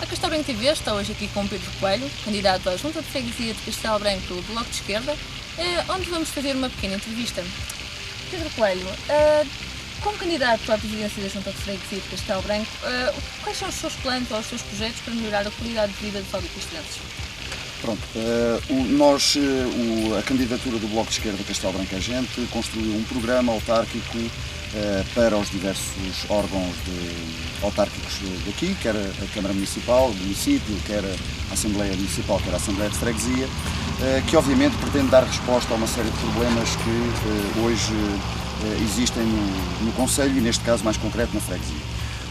A Castelo Branco TV está hoje aqui com Pedro Coelho, candidato à Junta de Freguesia de Castelo Branco do Bloco de Esquerda, onde vamos fazer uma pequena entrevista. Pedro Coelho, como candidato à presidência da Junta de Freguesia de Castelo Branco, quais são os seus planos ou os seus projetos para melhorar a qualidade de vida de fábricas-estudantes? Pronto, a candidatura do Bloco de Esquerda de Castelo Branco a gente construiu um programa autárquico para os diversos órgãos autárquicos daqui, quer a Câmara Municipal, do município, quer a Assembleia Municipal, quer a Assembleia de Freguesia, que obviamente pretende dar resposta a uma série de problemas que hoje existem no Concelho e neste caso mais concreto na freguesia.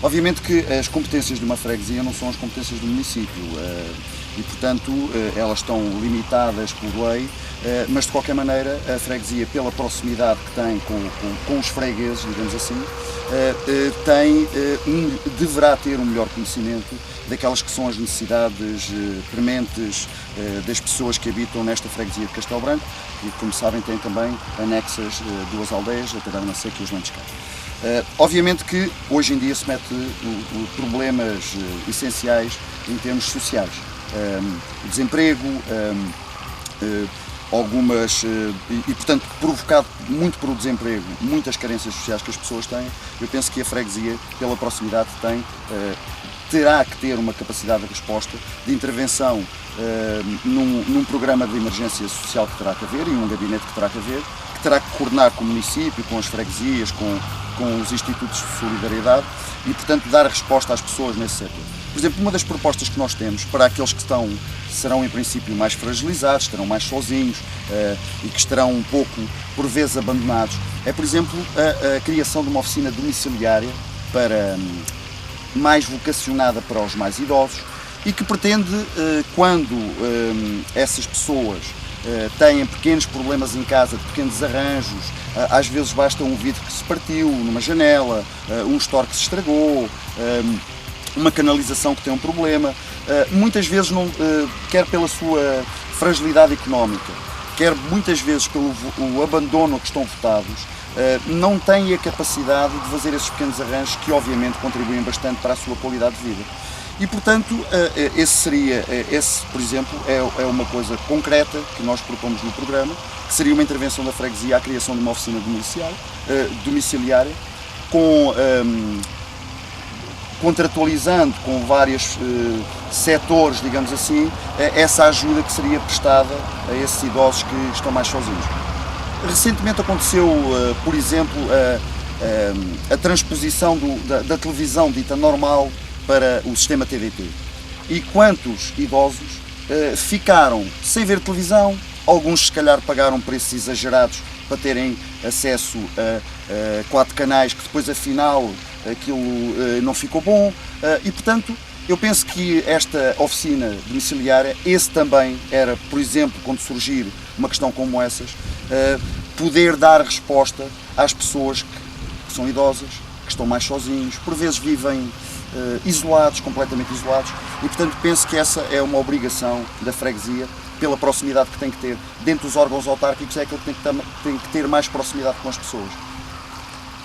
Obviamente que as competências de uma freguesia não são as competências do município e, portanto, elas estão limitadas por lei, mas de qualquer maneira a freguesia, pela proximidade que tem com os fregueses, digamos assim, deverá ter um melhor conhecimento daquelas que são as necessidades prementes das pessoas que habitam nesta freguesia de Castelo Branco e, como sabem, tem também anexas duas aldeias, a Taberna Seca e os Lantescados. Obviamente que hoje em dia se mete problemas essenciais em termos sociais, o desemprego, portanto, provocado muito por o desemprego, muitas carências sociais que as pessoas têm, eu penso que a freguesia, pela proximidade que tem, terá que ter uma capacidade de resposta, de intervenção num programa de emergência social que terá que haver e um gabinete que terá que coordenar com o município, com as freguesias, com os institutos de solidariedade e, portanto, dar resposta às pessoas nesse setor. Por exemplo, uma das propostas que nós temos para aqueles que serão em princípio mais fragilizados, estarão mais sozinhos e que estarão um pouco, por vezes, abandonados, é, por exemplo, a criação de uma oficina domiciliária mais vocacionada para os mais idosos e que pretende, quando essas pessoas têm pequenos problemas em casa, de pequenos arranjos, às vezes basta um vidro que se partiu numa janela, um store que se estragou, uma canalização que tem um problema, muitas vezes quer pela sua fragilidade económica, quer muitas vezes pelo o abandono a que estão votados, não têm a capacidade de fazer esses pequenos arranjos que obviamente contribuem bastante para a sua qualidade de vida. E, portanto, esse, por exemplo, é uma coisa concreta que nós propomos no programa, que seria uma intervenção da freguesia à criação de uma oficina domiciliária, contratualizando com vários setores, digamos assim, essa ajuda que seria prestada a esses idosos que estão mais sozinhos. Recentemente aconteceu, por exemplo, a transposição da televisão dita normal para o sistema TVT. E quantos idosos ficaram sem ver televisão, alguns se calhar pagaram preços exagerados para terem acesso a 4 canais que depois afinal aquilo não ficou bom e, portanto, eu penso que esta oficina domiciliária, esse também era, por exemplo, quando surgir uma questão como essas, poder dar resposta às pessoas que são idosas, que estão mais sozinhos, por vezes vivem isolados, completamente isolados, e portanto penso que essa é uma obrigação da freguesia, pela proximidade que tem que ter dentro dos órgãos autárquicos, é aquele que tem que ter mais proximidade com as pessoas.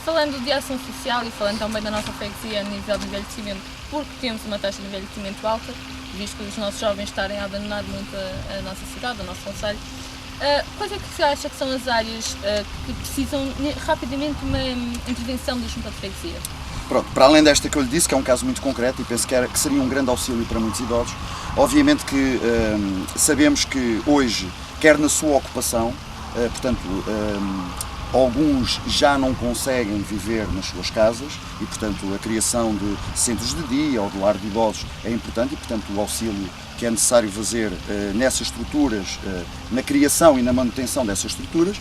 Falando de ação social e falando também da nossa freguesia a nível de envelhecimento, porque temos uma taxa de envelhecimento alta, visto que os nossos jovens estarem a abandonar muito a nossa cidade, o nosso concelho, quais é que se acha que são as áreas que precisam rapidamente de uma intervenção da Junta de Freguesia? Pronto, para além desta que eu lhe disse, que é um caso muito concreto e penso que seria um grande auxílio para muitos idosos, obviamente que sabemos que hoje, quer na sua ocupação, portanto, alguns já não conseguem viver nas suas casas e, portanto, a criação de centros de dia ou de lar de idosos é importante e, portanto, o auxílio que é necessário fazer nessas estruturas, na criação e na manutenção dessas estruturas,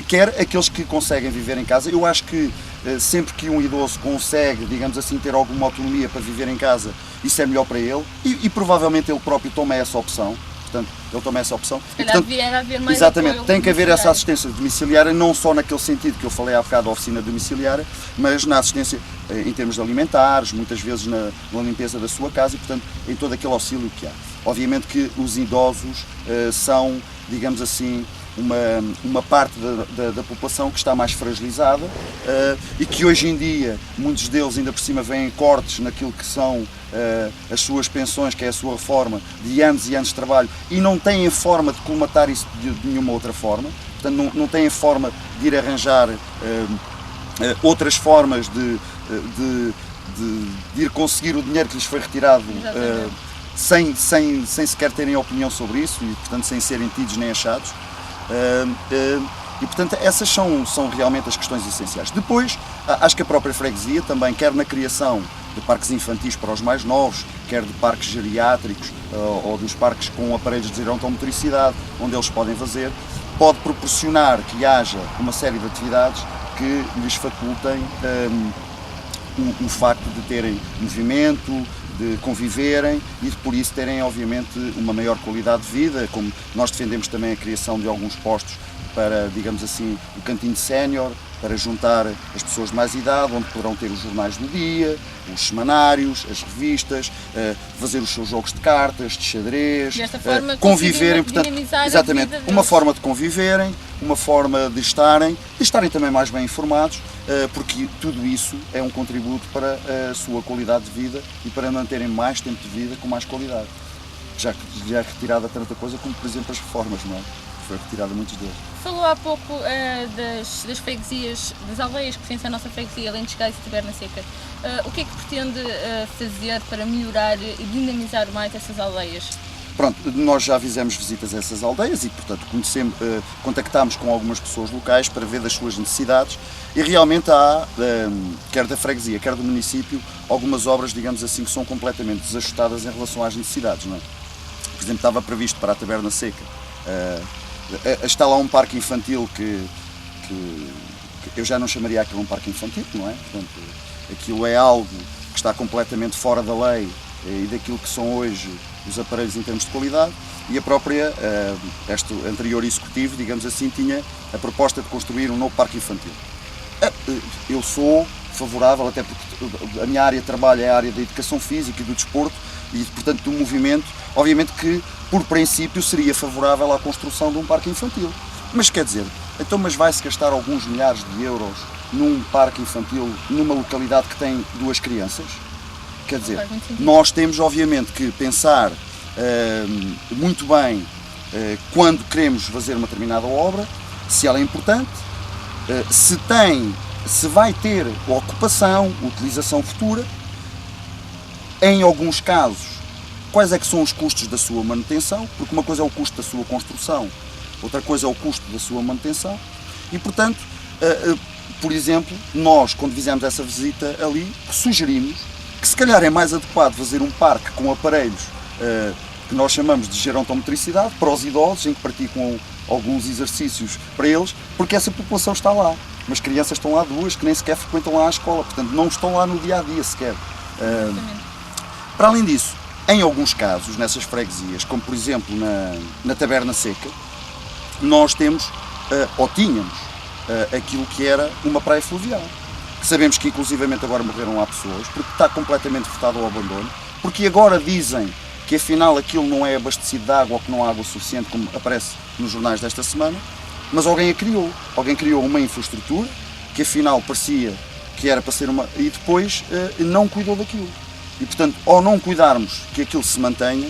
quer aqueles que conseguem viver em casa. Eu acho que sempre que um idoso consegue, digamos assim, ter alguma autonomia para viver em casa, isso é melhor para ele e provavelmente ele próprio toma essa opção. Portanto, ele toma essa opção. Se calhar devia haver mais exatamente, tem que haver essa assistência domiciliária, não só naquele sentido que eu falei há bocado da oficina domiciliária, mas na assistência em termos de alimentares, muitas vezes na limpeza da sua casa e, portanto, em todo aquele auxílio que há. Obviamente que os idosos são, digamos assim, uma parte da população que está mais fragilizada e que hoje em dia, muitos deles ainda por cima veem cortes naquilo que são as suas pensões, que é a sua reforma, de anos e anos de trabalho, e não têm forma de colmatar isso de nenhuma outra forma. Portanto, não têm forma de ir arranjar outras formas de ir conseguir o dinheiro que lhes foi retirado sem sequer terem opinião sobre isso e, portanto, sem serem tidos nem achados. E, portanto, essas são realmente as questões essenciais. Depois, acho que a própria freguesia também, quer na criação de parques infantis para os mais novos, quer de parques geriátricos ou dos parques com aparelhos de gerontomotricidade, onde eles podem fazer, pode proporcionar que haja uma série de atividades que lhes facultem o facto de terem movimento, de conviverem e de por isso terem obviamente uma maior qualidade de vida, como nós defendemos também a criação de alguns postos para, digamos assim, o cantinho sénior, para juntar as pessoas de mais idade, onde poderão ter os jornais do dia, os semanários, as revistas, fazer os seus jogos de cartas, de xadrez, conviverem, portanto, exatamente, uma forma de conviverem, uma forma de estarem também mais bem informados, porque tudo isso é um contributo para a sua qualidade de vida e para manterem mais tempo de vida com mais qualidade. Já que já é retirada tanta coisa como, por exemplo, as reformas, não é? Foi retirada muitos deles. Falou há pouco das freguesias, das aldeias que pertencem à nossa freguesia, Lentos Cais e Taberna Seca. O que é que pretende fazer para melhorar e dinamizar mais essas aldeias? Pronto, nós já fizemos visitas a essas aldeias e, portanto, contactámos com algumas pessoas locais para ver das suas necessidades e realmente há, quer da freguesia, quer do município, algumas obras, digamos assim, que são completamente desajustadas em relação às necessidades, não é? Por exemplo, estava previsto para a Taberna Seca, está lá um parque infantil que eu já não chamaria aquilo um parque infantil, não é? Portanto, aquilo é algo que está completamente fora da lei e daquilo que são hoje os aparelhos em termos de qualidade, e a própria, este anterior executivo, digamos assim, tinha a proposta de construir um novo parque infantil. Eu sou favorável, até porque a minha área de trabalho é a área da educação física e do desporto e, portanto, do movimento. Obviamente que, por princípio, seria favorável à construção de um parque infantil. Mas quer dizer, então, mas vai-se gastar alguns milhares de euros num parque infantil, numa localidade que tem 2 crianças? Quer dizer, nós temos obviamente que pensar muito bem quando queremos fazer uma determinada obra, se ela é importante, se vai ter ocupação, utilização futura, em alguns casos, quais é que são os custos da sua manutenção, porque uma coisa é o custo da sua construção, outra coisa é o custo da sua manutenção, e portanto, por exemplo, nós quando fizemos essa visita ali, sugerimos que se calhar é mais adequado fazer um parque com aparelhos que nós chamamos de gerontomotricidade para os idosos, em que praticam alguns exercícios para eles, porque essa população está lá. Mas crianças estão lá 2 que nem sequer frequentam lá a escola, portanto não estão lá no dia a dia sequer. Para além disso, em alguns casos, nessas freguesias, como por exemplo na Taberna Seca, nós temos, ou tínhamos, aquilo que era uma praia fluvial. Sabemos que inclusivamente agora morreram lá pessoas, porque está completamente furtado ao abandono, porque agora dizem que afinal aquilo não é abastecido de água ou que não há água suficiente, como aparece nos jornais desta semana, mas alguém a criou. Alguém criou uma infraestrutura que afinal parecia que era para ser uma... e depois não cuidou daquilo. E portanto, ao não cuidarmos que aquilo se mantenha,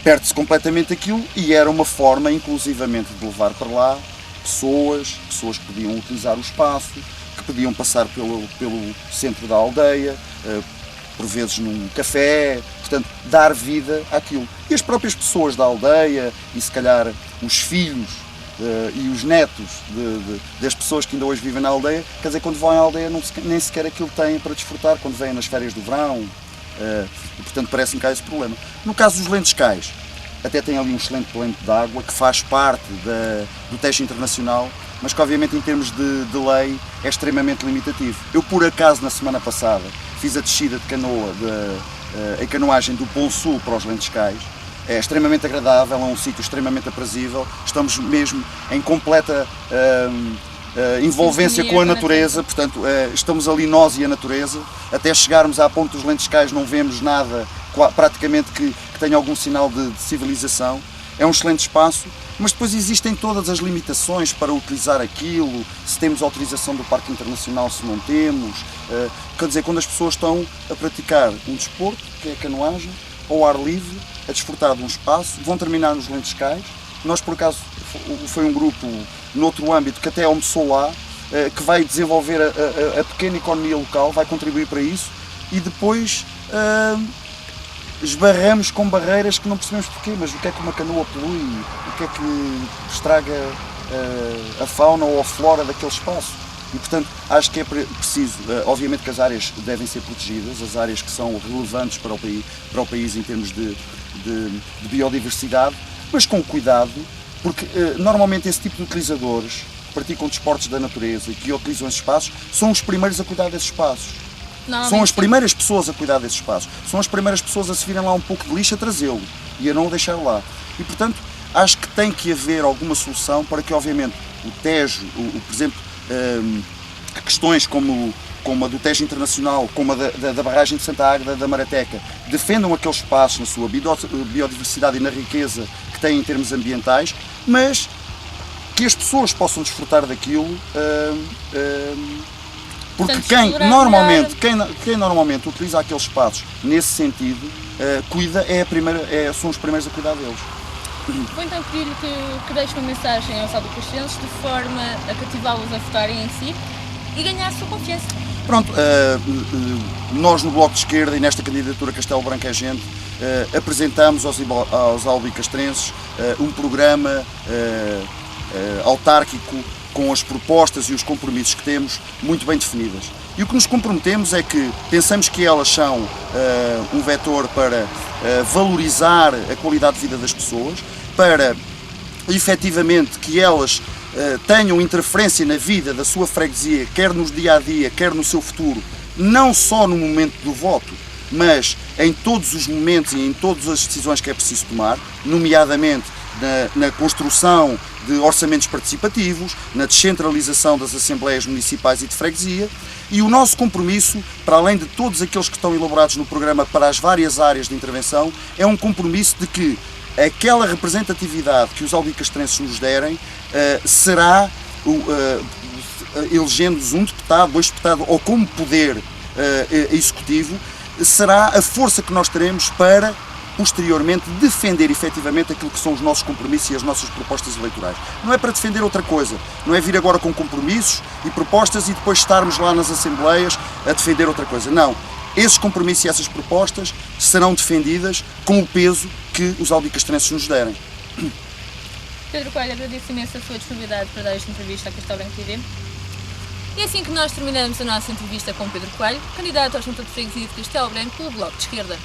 perde-se completamente aquilo, e era uma forma inclusivamente de levar para lá pessoas que podiam utilizar o espaço, que podiam passar pelo centro da aldeia, por vezes num café, portanto, dar vida àquilo. E as próprias pessoas da aldeia, e se calhar os filhos e os netos das pessoas que ainda hoje vivem na aldeia, quer dizer, quando vão à aldeia nem sequer aquilo têm para desfrutar, quando vêm nas férias do verão, e portanto parece-me que há esse problema. No caso dos Lentos Cais, até tem ali um excelente plano de água que faz parte do teste internacional, mas que obviamente em termos de lei é extremamente limitativo. Eu por acaso na semana passada fiz a descida de canoa, a canoagem do Polo Sul para os Lentos Cais. É extremamente agradável, é um sítio extremamente aprazível, estamos mesmo em completa envolvência com a natureza, portanto estamos ali nós e a natureza, até chegarmos à ponte dos Lentos Cais não vemos nada praticamente que tenha algum sinal de civilização, é um excelente espaço, mas depois existem todas as limitações para utilizar aquilo, se temos autorização do Parque Internacional, se não temos. Quer dizer, quando as pessoas estão a praticar um desporto, que é a canoagem, ao ar livre, a desfrutar de um espaço, vão terminar nos Lentos Cais. Nós, por acaso, foi um grupo noutro âmbito que até almoçou lá, que vai desenvolver a pequena economia local, vai contribuir para isso, e depois esbarramos com barreiras que não percebemos porquê, mas o que é que uma canoa polui, o que é que estraga a fauna ou a flora daquele espaço. E, portanto, acho que é preciso, obviamente que as áreas devem ser protegidas, as áreas que são relevantes para o país em termos de biodiversidade, mas com cuidado, porque normalmente esse tipo de utilizadores que praticam desportos da natureza e que utilizam esses espaços são os primeiros a cuidar desses espaços. São as primeiras pessoas a cuidar desses espaços, são as primeiras pessoas a se virem lá um pouco de lixo a trazê-lo e a não o deixar lá. E, portanto, acho que tem que haver alguma solução para que, obviamente, o Tejo, por exemplo, questões como a do Tejo Internacional, como a da barragem de Santa Águeda da Marateca, defendam aqueles espaços na sua biodiversidade e na riqueza que têm em termos ambientais, mas que as pessoas possam desfrutar daquilo, porque quem normalmente utiliza aqueles espaços nesse sentido, cuida, são os primeiros a cuidar deles. Vou então pedir-lhe que deixe uma mensagem aos albicastrenses de forma a cativá-los a votarem em si e ganhar a sua confiança. Pronto, nós no Bloco de Esquerda e nesta candidatura Castelo Branco é Gente, apresentamos aos albicastrenses um programa autárquico com as propostas e os compromissos que temos muito bem definidas. E o que nos comprometemos é que pensamos que elas são um vetor para valorizar a qualidade de vida das pessoas, para efetivamente que elas tenham interferência na vida da sua freguesia, quer no dia-a-dia, quer no seu futuro, não só no momento do voto, mas em todos os momentos e em todas as decisões que é preciso tomar, nomeadamente na construção de orçamentos participativos, na descentralização das assembleias municipais e de freguesia, e o nosso compromisso, para além de todos aqueles que estão elaborados no programa para as várias áreas de intervenção, é um compromisso de que aquela representatividade que os albicastrenses nos derem será, elegendo-nos um deputado, 2 deputados, ou como poder executivo, será a força que nós teremos para posteriormente defender efetivamente aquilo que são os nossos compromissos e as nossas propostas eleitorais. Não é para defender outra coisa, não é vir agora com compromissos e propostas e depois estarmos lá nas assembleias a defender outra coisa. Não, esses compromissos e essas propostas serão defendidas com o peso que os albicastrenses nos derem. Pedro Coelho, agradeço imenso a sua disponibilidade para dar esta entrevista à Castelo Branco TV. E é assim que nós terminamos a nossa entrevista com Pedro Coelho, candidato à Junta de Freguesia de Castelo Branco pelo Bloco de Esquerda.